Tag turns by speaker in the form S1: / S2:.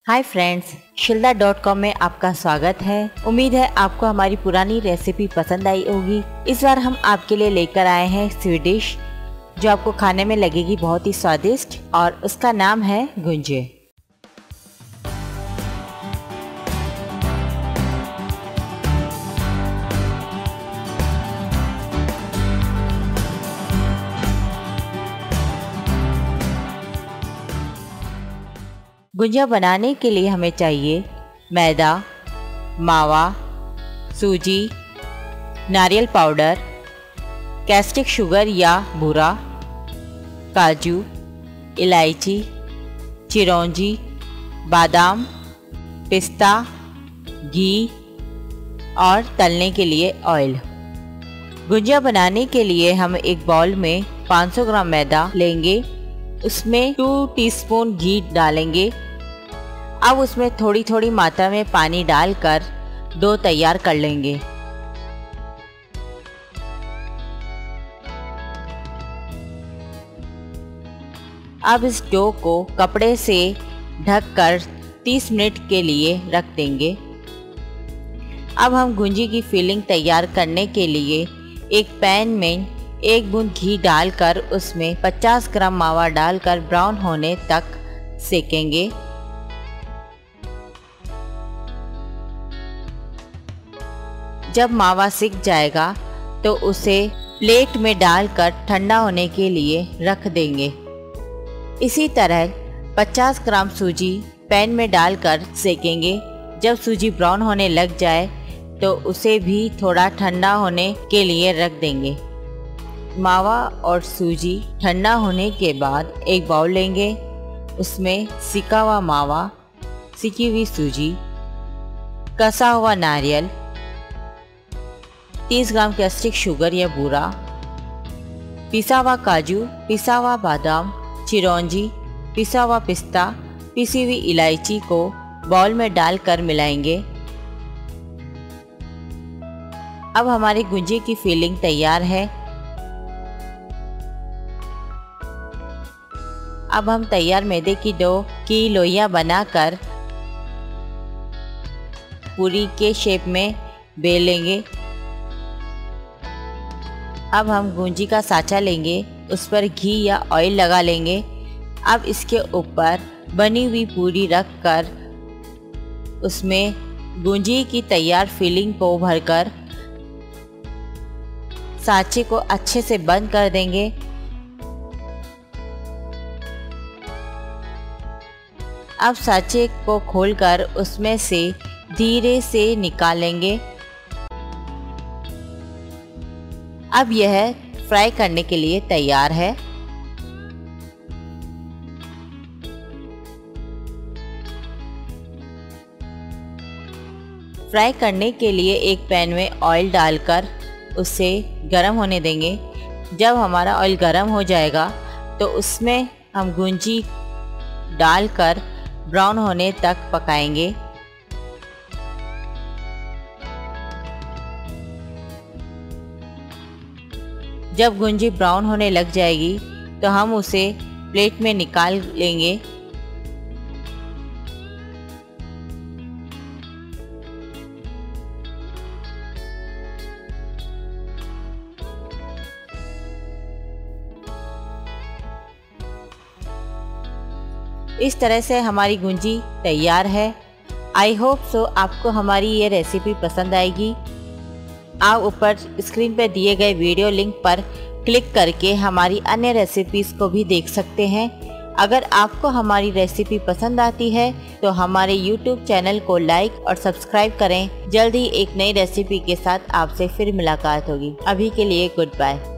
S1: Hi friends, Shildha.com में आपका स्वागत है। उम्मीद है आपको हमारी पुरानी रेसिपी पसंद आई होगी। इस बार हम आपके लिए लेकर आए हैं स्वीट डिश जो आपको खाने में लगेगी बहुत ही स्वादिष्ट और उसका नाम है गुंजे। गुंजिया बनाने के लिए हमें चाहिए मैदा, मावा, सूजी, नारियल पाउडर, कैस्टिक शुगर या बूरा, काजू, इलायची, चिरौंजी, बादाम, पिस्ता, घी और तलने के लिए ऑयल। गुंजिया बनाने के लिए हम एक बाउल में 500 ग्राम मैदा लेंगे, उसमें 2 टीस्पून घी डालेंगे। अब उसमें थोड़ी थोड़ी मात्रा में पानी डालकर डो तैयार कर लेंगे। अब इस डो को कपड़े से ढककर 30 मिनट के लिए रख देंगे। अब हम गुंजी की फिलिंग तैयार करने के लिए एक पैन में 1 बूंद घी डालकर उसमें 50 ग्राम मावा डालकर ब्राउन होने तक सेकेंगे। जब मावा सिक जाएगा तो उसे प्लेट में डालकर ठंडा होने के लिए रख देंगे। इसी तरह 50 ग्राम सूजी पैन में डालकर सेकेंगे। जब सूजी ब्राउन होने लग जाए तो उसे भी थोड़ा ठंडा होने के लिए रख देंगे। मावा और सूजी ठंडा होने के बाद एक बाउल लेंगे, उसमें सिका हुआ मावा, सिकी हुई सूजी, कसा हुआ नारियल, 30 ग्राम कैस्टिक शुगर या बूरा, पिसा हुआ काजू, पिसा हुआ बादाम, चिरौंजी, पिसा हुआ पिस्ता, पिसी हुई इलायची को बाउल में डालकर मिलाएंगे। अब हमारी गुंजी की फिलिंग तैयार है। अब हम तैयार मैदे की डो की लोइयां बनाकर पूरी के शेप में बेलेंगे। अब हम गुंजी का साँचा लेंगे, उस पर घी या ऑयल लगा लेंगे। अब इसके ऊपर बनी हुई पूरी रख कर उसमें गुंजी की तैयार फिलिंग को भरकर साँचे को अच्छे से बंद कर देंगे। अब साँचे को खोलकर उसमें से धीरे से निकालेंगे। अब यह फ्राई करने के लिए तैयार है। फ्राई करने के लिए एक पैन में ऑयल डालकर उसे गर्म होने देंगे। जब हमारा ऑयल गर्म हो जाएगा तो उसमें हम गुंजी डालकर ब्राउन होने तक पकाएंगे। जब गुंजी ब्राउन होने लग जाएगी तो हम उसे प्लेट में निकाल लेंगे। इस तरह से हमारी गुंजी तैयार है। आई होप सो आपको हमारी ये रेसिपी पसंद आएगी। आप ऊपर स्क्रीन पर दिए गए वीडियो लिंक पर क्लिक करके हमारी अन्य रेसिपीज़ को भी देख सकते हैं। अगर आपको हमारी रेसिपी पसंद आती है तो हमारे यूट्यूब चैनल को लाइक और सब्सक्राइब करें। जल्द ही एक नई रेसिपी के साथ आपसे फिर मुलाकात होगी। अभी के लिए गुड बाय।